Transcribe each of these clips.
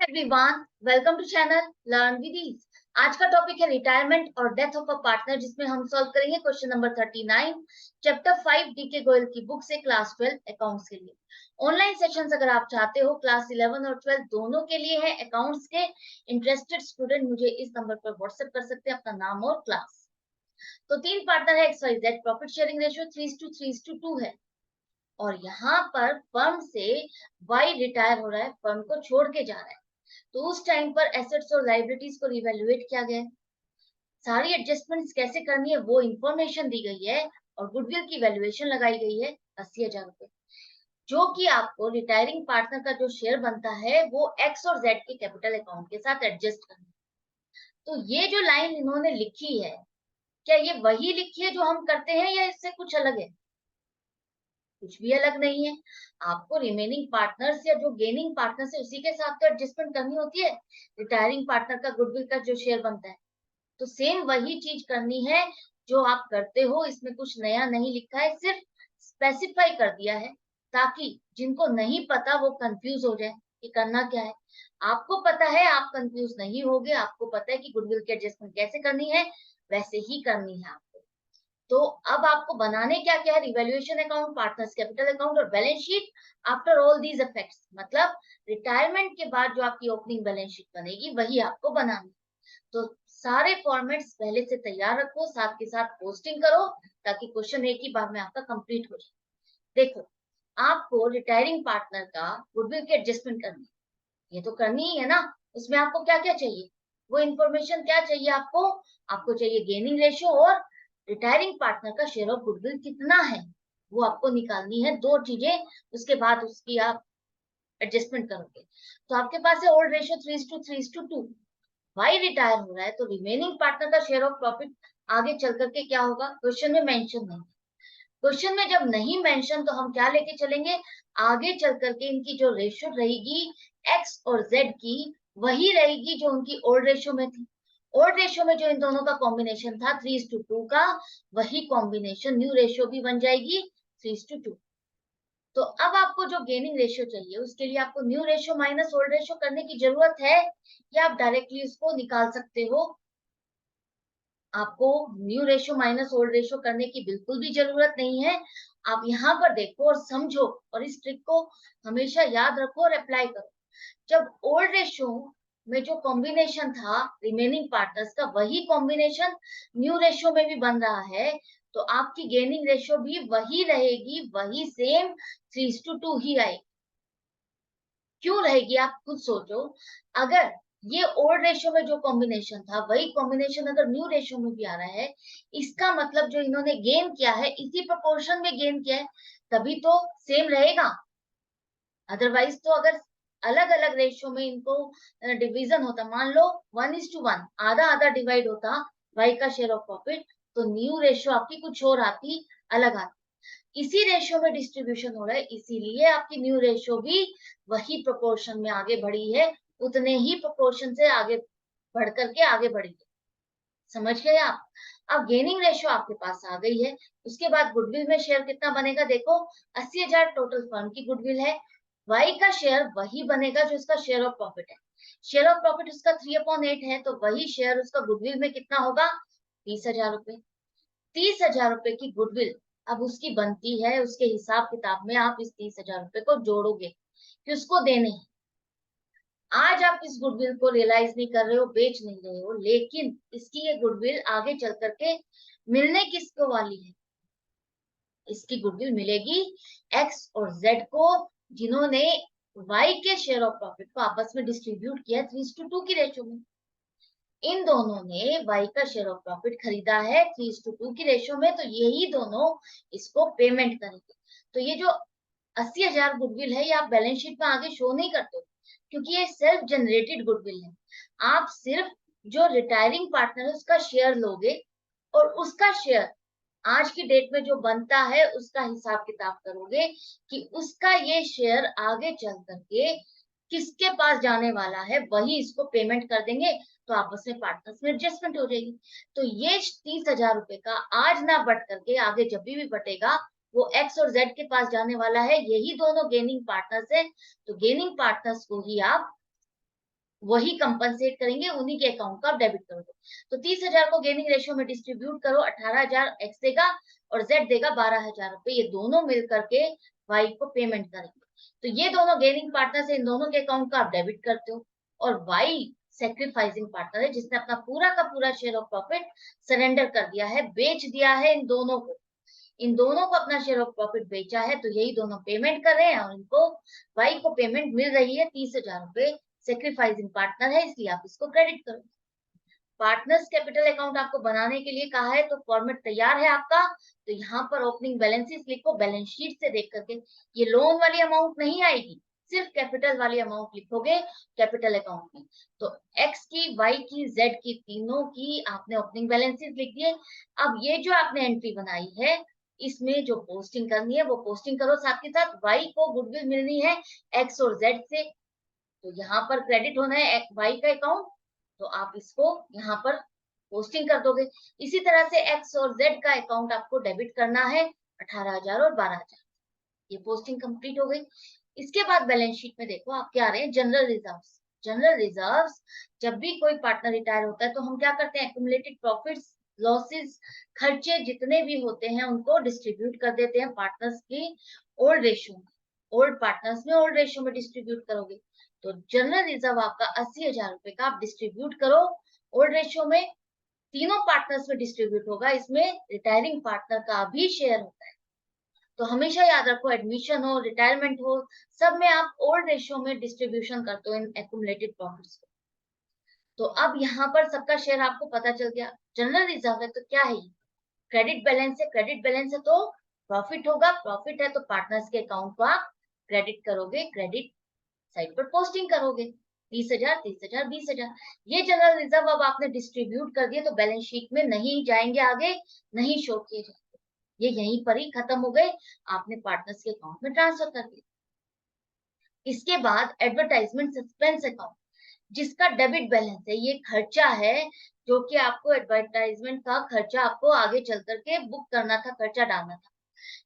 Everyone, welcome to channel learn with ease. आज का topic है रिटायरमेंट और डेथ ऑफ अ पार्टनर, जिसमें हम सॉल्व करेंगे क्वेश्चन नंबर 39 चैप्टर 5 डी के गोयल की बुक से क्लास 12 अकाउंट्स के लिए। ऑनलाइन सेशंस अगर आप चाहते हो क्लास 11 और 12 दोनों के लिए है अकाउंट्स के। इंटरेस्टेड स्टूडेंट मुझे इस नंबर पर व्हाट्सएप कर सकते हैं अपना नाम और क्लास। तो तीन पार्टनर है, XYZ, प्रॉफिट शेयरिंग रेशियो 3:3:2 है और यहाँ पर फर्म से वाई रिटायर हो रहा है, फर्म को छोड़ के जा रहा है। तो उस टाइम पर एसेट्स और लाइबिलिटीज को रिवैल्यूएट किया गया है। सारी एडजस्टमेंट्स कैसे करनी है वो इंफॉर्मेशन दी गई है और गुडविल की वैल्यूएशन लगाई गई है 80,000 रुपए, जो कि आपको रिटायरिंग पार्टनर का जो शेयर बनता है वो एक्स और जेड के कैपिटल अकाउंट के साथ एडजस्ट करना है। तो ये जो लाइन इन्होंने लिखी है, क्या ये वही लिखी है जो हम करते हैं या इससे कुछ अलग है? कुछ भी अलग नहीं है। आपको रिमेनिंग पार्टनर्स या जो गेनिंग पार्टनर्स है उसी के साथ तो एडजस्टमेंट करनी होती है। रिटायरिंग पार्टनर का गुडविल का जो शेयर बनता है, तो सेम वही चीज करनी है जो आप करते हो। इसमें कुछ नया नहीं लिखा है, सिर्फ स्पेसिफाई कर दिया है ताकि जिनको नहीं पता वो कंफ्यूज हो जाए कि करना क्या है। आपको पता है, आप कंफ्यूज नहीं होगे। आपको पता है कि गुडविल की एडजस्टमेंट कैसे करनी है, वैसे ही करनी है आपको। तो अब आपको बनाने क्या क्या है? Revaluation account, partners capital account और balance sheet after all these effects. मतलब रिटायरमेंट के बाद जो आपकी ओपनिंग बैलेंस शीट बनेगी वही आपको बनानी। तो सारे फॉर्मेट्स पहले से तैयार रखो, साथ के साथ पोस्टिंग करो ताकि क्वेश्चन एक ही बार में आपका कंप्लीट हो जाए। देखो, आपको रिटायरिंग पार्टनर का गुडविल की एडजस्टमेंट करनी है, ये तो करनी ही है ना। उसमें आपको क्या क्या चाहिए, वो इंफॉर्मेशन क्या चाहिए आपको? आपको चाहिए गेनिंग रेशियो और रिटायरिंग पार्टनर का शेयर ऑफ गुडविल कितना है, वो आपको निकालनी है। दो चीजें, उसके बाद उसकी आप एडजस्टमेंट करोगे। तो आपके पास है ओल्ड रेशियो 3:3:2। भाई रिटायर हो रहा है तो रिमेनिंग पार्टनर का शेयर ऑफ प्रॉफिट आगे चल करके क्या होगा, क्वेश्चन में मेंशन नहीं। क्वेश्चन में जब नहीं मेंशन तो हम क्या लेके चलेंगे, आगे चल करके इनकी जो रेशियो रहेगी एक्स और जेड की, वही रहेगी जो उनकी ओल्ड रेशियो में थी। ओल्ड रेशियो में जो इन दोनों का कॉम्बिनेशन था 3:2 का, वही कॉम्बिनेशन न्यू रेशियो भी बन जाएगी 3:2। तो अब आपको जो गेनिंग रेशियो चाहिए उसके लिए आपको new ratio minus old ratio करने की जरूरत है, या आप डायरेक्टली उसको निकाल सकते हो। आपको new ratio minus old ratio करने की बिल्कुल भी जरूरत नहीं है। आप यहाँ पर देखो और समझो और इस ट्रिक को हमेशा याद रखो और अप्लाई करो। जब ओल्ड रेशियो में जो कॉम्बिनेशन था रिमेनिंग पार्टनर्स का, वही कॉम्बिनेशन न्यू रेशियो में भी बन रहा है, तो आपकी गेनिंग रेशियो भी वही रहेगी, वही सेम 3:2 ही आएगी। क्यों रहेगी आप खुद सोचो। अगर ये ओल्ड रेशियो में जो कॉम्बिनेशन था वही कॉम्बिनेशन अगर न्यू रेशियो में भी आ रहा है, इसका मतलब जो इन्होंने गेन किया है इसी प्रोपोर्शन में गेन किया है, तभी तो सेम रहेगा। अदरवाइज तो अगर अलग अलग रेशियो में इनको डिवीजन होता, मान लो 1:1, आधा आधा डिवाइड होता वाई का शेयर ऑफ प्रॉफिट, तो न्यू रेशियो आपकी कुछ और आती, अलग आती। इसी रेशियो में डिस्ट्रीब्यूशन हो रहा है, इसीलिए आपकी न्यू रेशियो भी वही प्रोपोर्शन में आगे बढ़ी है, उतने ही प्रोपोर्शन से आगे बढ़ करके आगे बढ़ी है। समझ गए आप? अब गेनिंग रेशियो आपके पास आ गई है। उसके बाद गुडविल में शेयर कितना बनेगा, देखो 80,000 टोटल फर्म की गुडविल है। वाई का शेयर वही बनेगा जो इसका शेयर ऑफ प्रॉफिट है। शेयर ऑफ प्रॉफिट उसका 3/8 है, तो वही शेयर उसका गुडविल में कितना होगा, 30,000 रुपए। 30,000 रुपए की गुडविल अब उसकी बनती है, उसके हिसाब किताब में आप इस 30,000 रुपए को जोड़ोगे कि उसको देने हैं। आज आप इस गुडविल को रियलाइज नहीं कर रहे हो, बेच नहीं रहे हो, लेकिन इसकी ये गुडविल आगे चल करके मिलने किसको वाली है? इसकी गुडविल मिलेगी एक्स और जेड को, जिन्होंने वाई के शेयर ऑफ प्रॉफिट को आपस में डिस्ट्रीब्यूट किया 3:2 की रेशियो में। इन दोनों ने वाई का शेयर ऑफ प्रॉफिट खरीदा है 3:2 की रेशियो में, तो यही दोनों इसको पेमेंट करेंगे। तो ये जो 80,000 गुडविल है, ये आप बैलेंस शीट में आगे शो नहीं करते हो, क्योंकि ये सेल्फ जनरेटेड गुडविल है। आप सिर्फ जो रिटायरिंग पार्टनर है उसका शेयर लोगे और उसका शेयर आज की डेट में जो बनता है उसका हिसाब किताब करोगे कि उसका ये शेयर आगे चल करके किसके पास जाने वाला है, वही इसको पेमेंट कर देंगे। तो आपस में पार्टनर्स में एडजस्टमेंट हो जाएगी। तो ये 30,000 रुपए का आज ना बट करके आगे जब भी बटेगा वो एक्स और जेड के पास जाने वाला है। यही दोनों गेनिंग पार्टनर्स है, तो गेनिंग पार्टनर्स को ही आप वही कंपनसेट करेंगे, उन्हीं के अकाउंट का आप डेबिट करोगे। तो 30,000 को गेनिंग रेशियो में डिस्ट्रीब्यूट करो, 18,000 एक्स देगा और जेड देगा 12,000 रुपए। ये दोनों मिल करके वाई को पेमेंट करेंगे। तो ये दोनों गेनिंग पार्टनर है, इन दोनों के अकाउंट का आप डेबिट करते हो। और वाई सेक्रीफाइसिंग पार्टनर है, जिसने अपना पूरा का पूरा शेयर ऑफ प्रॉफिट सरेंडर कर दिया है, बेच दिया है इन दोनों को। इन दोनों को अपना शेयर ऑफ प्रॉफिट बेचा है, तो यही दोनों पेमेंट कर रहे हैं और इनको वाई को पेमेंट मिल रही है 30,000 रुपए। सेक्रीफाइसिंग पार्टनर है, इसलिए आप इसको क्रेडिट करो। पार्टनर्स कैपिटल अकाउंट आपको बनाने के लिए कहा है, तो फॉर्मेट तैयार है आपका। तो यहाँ पर ओपनिंग बैलेंसेस लिखो, बैलेंस शीट से देख करके। ये लोन वाली अमाउंट नहीं आएगी, सिर्फ कैपिटल वाली अमाउंट लिखोगे कैपिटल अकाउंट में। तो एक्स की, वाई की, जेड की, तीनों की आपने ओपनिंग बैलेंसेस लिख दिए। अब ये जो आपने एंट्री बनाई है, इसमें जो पोस्टिंग करनी है वो पोस्टिंग करो। साथ के साथ वाई को गुडविल मिलनी है एक्स और जेड से, तो यहाँ पर क्रेडिट होना है वाई का अकाउंट, तो आप इसको यहाँ पर पोस्टिंग कर दोगे। इसी तरह से एक्स और जेड का अकाउंट आपको डेबिट करना है 18,000 और 12,000। ये पोस्टिंग कंप्लीट हो गई। इसके बाद बैलेंस शीट में देखो आप क्या आ रहे हैं, जनरल रिजर्व्स। जनरल रिजर्व्स, जब भी कोई पार्टनर रिटायर होता है तो हम क्या करते हैं, एक्यूमुलेटेड प्रॉफिट्स, लॉसेस, खर्चे जितने भी होते हैं उनको डिस्ट्रीब्यूट कर देते हैं पार्टनर्स की ओल्ड रेशियो में। ओल्ड पार्टनर्स में ओल्ड रेशियो में डिस्ट्रीब्यूट करोगे। तो जनरल रिजर्व आपका 80,000 रुपए का आप डिस्ट्रीब्यूट करो ओल्ड रेशियो में। तीनों पार्टनर्स में डिस्ट्रीब्यूट होगा, इसमें रिटायरिंग पार्टनर का भी शेयर होता है। तो हमेशा याद रखो, एडमिशन हो, रिटायरमेंट हो, सब में आप ओल्ड रेशियो में डिस्ट्रीब्यूशन करते हो इन एक्यूमुलेटेड प्रॉफिट्स को। तो अब यहाँ पर सबका शेयर आपको पता चल गया। जनरल रिजर्व है तो क्या है, क्रेडिट बैलेंस है। क्रेडिट बैलेंस है तो प्रॉफिट होगा, प्रॉफिट है तो पार्टनर्स के अकाउंट को आप क्रेडिट करोगे, क्रेडिट साइड पर पोस्टिंग करोगे। 30,000, 30,000, 20,000, ये जनरल रिजर्व अब आपने डिस्ट्रीब्यूट कर दिए, तो बैलेंस शीट में नहीं जाएंगे, आगे नहीं शो किए जाएंगे, ये यहीं पर ही खत्म हो गए, आपने पार्टनर्स के अकाउंट में ट्रांसफर कर दिया। इसके बाद एडवर्टाइजमेंट सस्पेंस अकाउंट, जिसका डेबिट बैलेंस है, ये खर्चा है जो कि आपको एडवर्टाइजमेंट का खर्चा आपको आगे चल करके बुक करना था, खर्चा डालना था।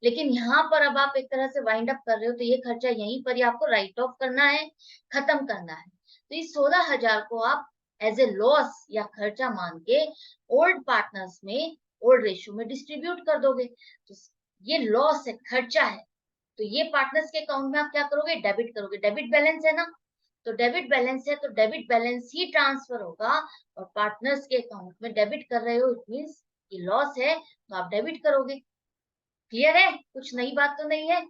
लेकिन यहाँ पर अब आप एक तरह से वाइंड अप कर रहे हो, तो ये खर्चा यहीं पर ही आपको राइट ऑफ करना है, खत्म करना है। तो इस 16,000 को आप एज ए लॉस या खर्चा मान के ओल्ड पार्टनर्स में ओल्ड रेशियो में डिस्ट्रीब्यूट कर दोगे। तो ये लॉस है, खर्चा है, तो ये पार्टनर्स के अकाउंट में आप क्या करोगे, डेबिट करोगे। डेबिट बैलेंस है ना, तो डेबिट बैलेंस है तो डेबिट बैलेंस ही ट्रांसफर होगा, और पार्टनर्स के अकाउंट में डेबिट कर रहे हो, इट मींस ये लॉस है तो आप डेबिट करोगे। क्लियर है, कुछ नई बात तो नहीं है,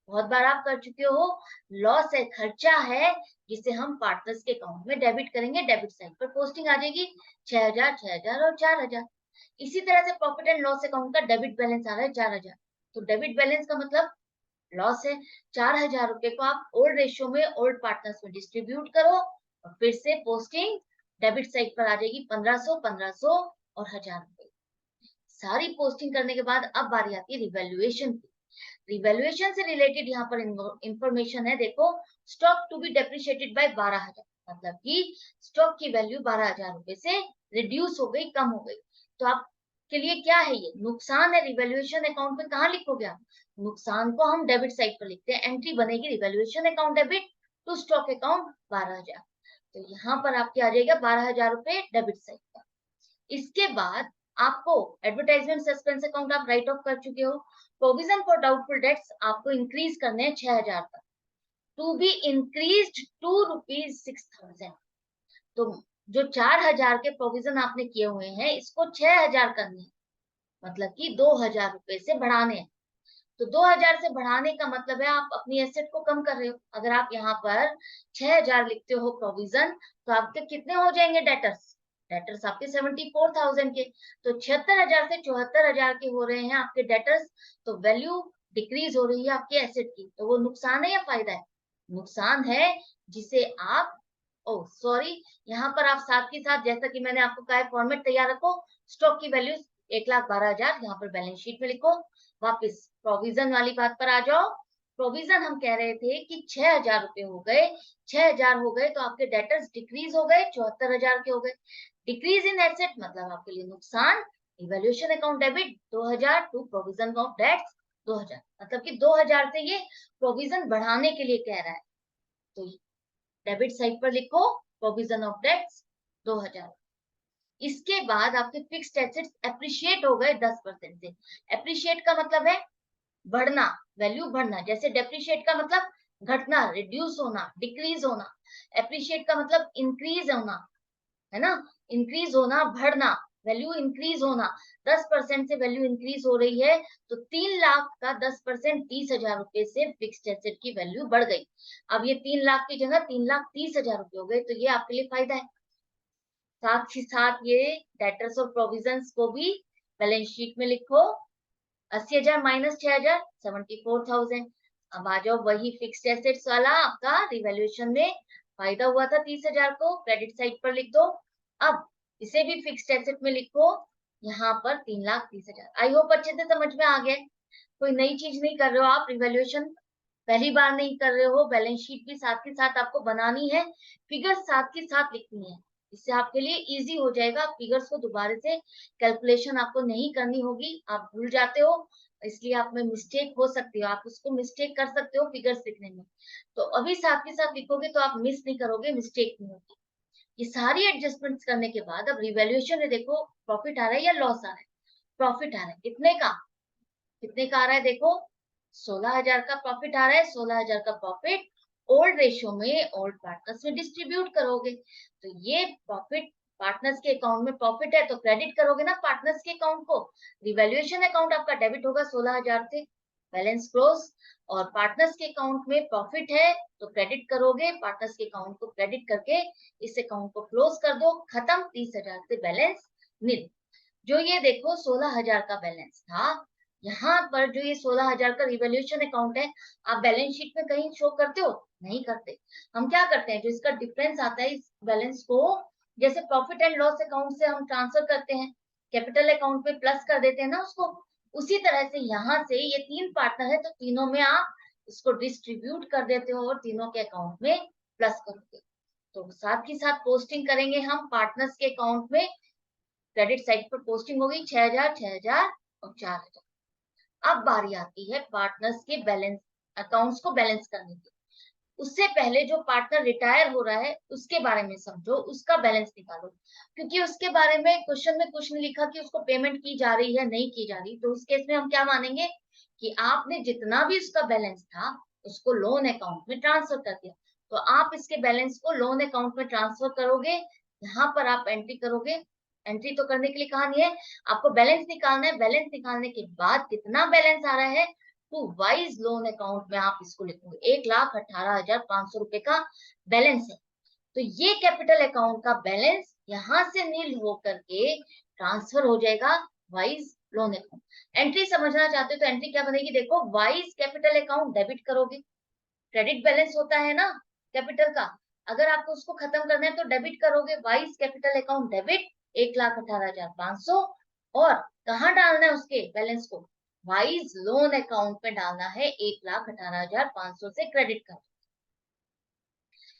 बहुत बार आप कर चुके हो। लॉस है, खर्चा है, जिसे हम पार्टनर्स के अकाउंट में डेबिट करेंगे, डेबिट साइड पर पोस्टिंग आ जाएगी 6,000, 6,000 और 4,000। इसी तरह से प्रॉफिट एंड लॉस अकाउंट का डेबिट बैलेंस आ रहा है 4,000, तो डेबिट बैलेंस का मतलब लॉस है। 4,000 रुपए को आप ओल्ड रेशियो में ओल्ड पार्टनर्स में डिस्ट्रीब्यूट करो, और फिर से पोस्टिंग डेबिट साइड पर आ जाएगी 1,500, 1,500 और 1,000 रुपए। सारी पोस्टिंग करने के बाद अब बारी आती है रिवैल्यूएशन की। रिवैल्यूएशन से रिलेटेड यहाँ पर इंफॉर्मेशन है, देखो, stock to be depreciated by 12,000, मतलब कि स्टॉक की वैल्यू 12,000 रुपए से रिड्यूस हो गई, कम हो गई। तो आपके लिए क्या है, ये नुकसान है। रिवैल्यूएशन अकाउंट में कहाँ लिखोगे आप, नुकसान को हम डेबिट साइड पर लिखते हैं, एंट्री बनेगी revaluation account debit to stock account 12,000। तो यहाँ पर आपके आ जाएगा 12,000 रुपए डेबिट साइड पर। इसके बाद आपको एडवर्टाइजमेंट सस्पेंस अकाउंट आप राइट ऑफ कर चुके हो। प्रोविजन फॉर डाउटफुल डेट्स आपको इंक्रीज करने हैं 6,000 तक, टू बी इंक्रीज टू ₹6,000। तो जो 4,000 के प्रोविजन आपने किए हुए हैं, इसको 6,000 करने हैं, मतलब कि 2,000 रुपए से बढ़ाने हैं। तो 2,000 से बढ़ाने का मतलब है आप अपनी एसेट को कम कर रहे हो। अगर आप यहाँ पर 6,000 लिखते हो प्रोविजन, तो आपके कितने हो जाएंगे डेटर्स, डेटर्स आपके 74,000 के। तो 76,000 से 74,000 के हो रहे हैं आपके डेटर्स, तो वैल्यू डिक्रीज हो रही है आपके एसेट की। तो वो नुकसान है या फायदा है, नुकसान है, जिसे आप, ओ सॉरी, यहाँ पर आप साथ के साथ, जैसा कि मैंने आपको कहा, फॉर्मेट तैयार रखो। स्टॉक की वैल्यू 1,12,000 यहाँ पर बैलेंस शीट में लिखो। वापस प्रोविजन वाली बात पर आ जाओ। प्रोविजन हम कह रहे थे कि 6,000 रुपए हो गए, 6,000 हो गए तो आपके डेटर्स डिक्रीज हो गए, 74,000 के हो गए। डिक्रीज इन एसेट मतलब आपके लिए नुकसान। Evaluation account debit 2,000 to provision of debts 2,000, मतलब कि 2,000 से ये प्रोविजन बढ़ाने के लिए कह रहा है। तो डेबिट साइड पर लिखो प्रोविजन ऑफ डेट्स 2000। इसके बाद आपके फिक्स्ड एसेट्स एप्रिशिएट हो गए 10% से। एप्रिशिएट का मतलब है बढ़ना, वैल्यू बढ़ना। जैसे डेप्रिशिएट का मतलब घटना, रिड्यूस होना, डिक्रीज होना। एप्रिशिएट का मतलब इंक्रीज होना, है ना, इंक्रीज होना, बढ़ना, वैल्यू इंक्रीज होना। 10% से वैल्यू इंक्रीज हो रही है, तो 3 लाख का 10% 30,000 रुपए से फिक्स्ड एसेट की वैल्यू बढ़ गई। अब ये 3 लाख की जगह 3,30,000 रुपए हो गए, तो ये आपके लिए फायदा है। साथ ही साथ ये डेटर्स और प्रोविजंस को भी बैलेंस शीट में लिखो। 80,000 माइनस 6,000 74,000। अब आ जाओ वही फिक्स्ड एसेट्स वाला आपका रिवैल्यूएशन में फायदा हुआ था 30,000 को, क्रेडिट साइड पर लिख दो। अब इसे भी फिक्स्ड एसेट में लिखो, यहाँ पर 3,30,000। आई होप अच्छे से समझ में आ गया। कोई नई चीज नहीं कर रहे हो आप, रिवैल्यूएशन पहली बार नहीं कर रहे हो, बैलेंस शीट भी साथ के साथ आपको बनानी है, फिगर्स साथ के साथ लिखनी है। इससे आपके लिए इजी हो जाएगा, फिगर्स को दोबारा से कैलकुलेशन आपको नहीं करनी होगी, आप भूल जाते हो, इसलिए आप में मिस्टेक हो सकती है, आप उसको मिस्टेक कर सकते हो फिगर्स लिखने में। तो अभी साथ के साथ लिखोगे तो आप मिस नहीं करोगे, मिस्टेक नहीं होगी। ये सारी एडजस्टमेंट्स करने के बाद अब रिवैल्यूएशन में देखो प्रॉफिट आ रहा है या लॉस आ रहा है। प्रॉफिट आ रहा है, कितने का, कितने का आ रहा है देखो, 16,000 का प्रॉफिट आ रहा है। 16,000 का प्रॉफिट ओल्ड रेशियो में ओल्ड पार्टनर्स में डिस्ट्रीब्यूट करोगे, तो ये प्रॉफिट पार्टनर्स के अकाउंट में प्रॉफिट है तो क्रेडिट करोगे ना पार्टनर्स के अकाउंट को। रिवैल्यूएशन अकाउंट आपका डेबिट होगा 16,000 से, बैलेंस क्लोज। और पार्टनर्स के अकाउंट में प्रॉफिट है तो क्रेडिट करोगे, पार्टनर्स के अकाउंट को क्रेडिट करके इस अकाउंट को क्लोज कर दो, खत्म। 30,000 से बैलेंस नील। जो ये देखो 16,000 का बैलेंस था, यहाँ पर जो ये 16,000 का रिवैल्यूएशन अकाउंट है, आप बैलेंस शीट में कहीं शो करते हो, नहीं करते। हम क्या करते हैं, जो इसका डिफरेंस आता है इस बैलेंस को, जैसे प्रॉफिट एंड लॉस अकाउंट से हम ट्रांसफर करते हैं, कैपिटल अकाउंट में प्लस कर देते हैं ना उसको, उसी तरह से यहाँ से ये 3 पार्टनर है तो तीनों में आप इसको डिस्ट्रीब्यूट कर देते हो और तीनों के अकाउंट में प्लस करोगे। तो साथ ही साथ पोस्टिंग करेंगे हम पार्टनर्स के अकाउंट में, क्रेडिट साइड पर पोस्टिंग होगी 6,000, 6,000 और 4,000। अब बारी आती है पार्टनर्स के बैलेंस अकाउंट्स को बैलेंस करने की। उससे पहले जो पार्टनर रिटायर हो रहा है उसके बारे में समझो, उसका बैलेंस निकालो, क्योंकि उसके बारे में क्वेश्चन में कुछ नहीं लिखा कि उसको पेमेंट की जा रही है नहीं की जा रही। तो उस केस में हम क्या मानेंगे कि आपने जितना भी उसका बैलेंस था उसको लोन अकाउंट में ट्रांसफर कर दिया, तो आप इसके बैलेंस को लोन अकाउंट में ट्रांसफर करोगे। यहाँ पर आप एंट्री करोगे, एंट्री तो करने के लिए कहा नहीं है, आपको बैलेंस निकालना है। बैलेंस निकालने के बाद कितना बैलेंस आ रहा है तो वाइज लोन अकाउंट में आप इसको लिखोगे, 1,18,500 रुपए का बैलेंस है। तो ये कैपिटल अकाउंट का बैलेंस यहाँ से नील होकर के ट्रांसफर हो जाएगा वाइज लोन अकाउंट। एंट्री समझना चाहते हो तो एंट्री क्या बनेगी देखो, वाइज कैपिटल अकाउंट डेबिट करोगे, क्रेडिट बैलेंस होता है ना कैपिटल का, अगर आपको उसको खत्म करना है तो डेबिट करोगे, वाइज कैपिटल अकाउंट डेबिट 1,18,500। और कहाँ डालना है उसके बैलेंस को, वाइज लोन अकाउंट में डालना है, 1,18,500 से क्रेडिट कर।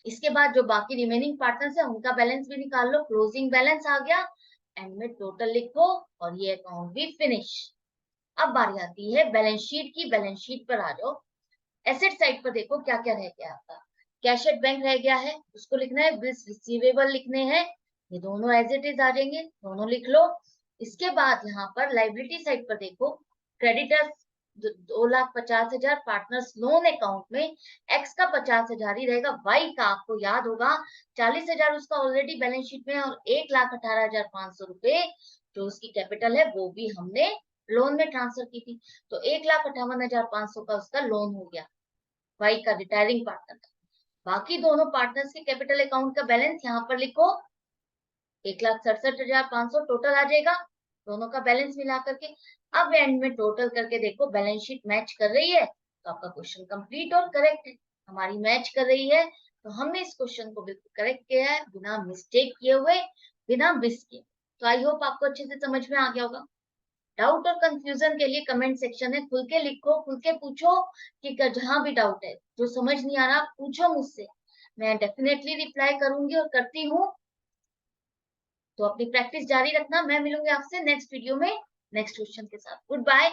इसके बाद जो बाकी रिमेनिंग पार्टनर्स है उनका बैलेंस भी निकाल लो, क्लोजिंग बैलेंस आ गया, एंड में टोटल लिखो और ये अकाउंट भी फिनिश। अब बारी आती है बैलेंस शीट की, बैलेंस शीट पर आ जाओ। एसेट साइड पर देखो क्या क्या रह गया आपका, कैश एट बैंक रह गया है उसको लिखना है, बिल्स रिसीवेबल लिखने हैं, ये दोनों एज इट इज आ जाएंगे, दोनों लिख लो। इसके बाद यहाँ पर लाइबिलिटी साइड पर देखो, क्रेडिटर्स 2,50,000 पार्टनर्स लोन अकाउंट में, एक्स का 50,000 ही रहेगा, वाई का आपको याद होगा 40,000 उसका ऑलरेडी बैलेंस शीट में, और 1,18,500 रुपए जो उसकी कैपिटल है वो भी हमने लोन में ट्रांसफर की थी, तो 1,58,500 का उसका लोन हो गया वाई का, रिटायरिंग पार्टनर का। बाकी दोनों पार्टनर्स के कैपिटल अकाउंट का बैलेंस यहाँ पर लिखो, 1,67,500 टोटल आ जाएगा दोनों का बैलेंस मिला करके। अब एंड में टोटल करके देखो बैलेंस शीट मैच कर रही है तो आपका क्वेश्चन कंप्लीट और करेक्ट है। हमारी मैच कर रही है तो हमने इस क्वेश्चन को बिल्कुल करेक्ट किया है, बिना मिस्टेक किए हुए, बिना मिस किए। तो आई होप आपको अच्छे से समझ में आ गया होगा। डाउट और कंफ्यूजन के लिए कमेंट सेक्शन है, खुल के लिखो, खुल के पूछो कि जहां भी डाउट है, जो समझ नहीं आ रहा पूछो मुझसे, मैं डेफिनेटली रिप्लाई करूंगी और करती हूँ। तो अपनी प्रैक्टिस जारी रखना, मैं मिलूंगी आपसे नेक्स्ट वीडियो में नेक्स्ट क्वेश्चन के साथ। Good bye.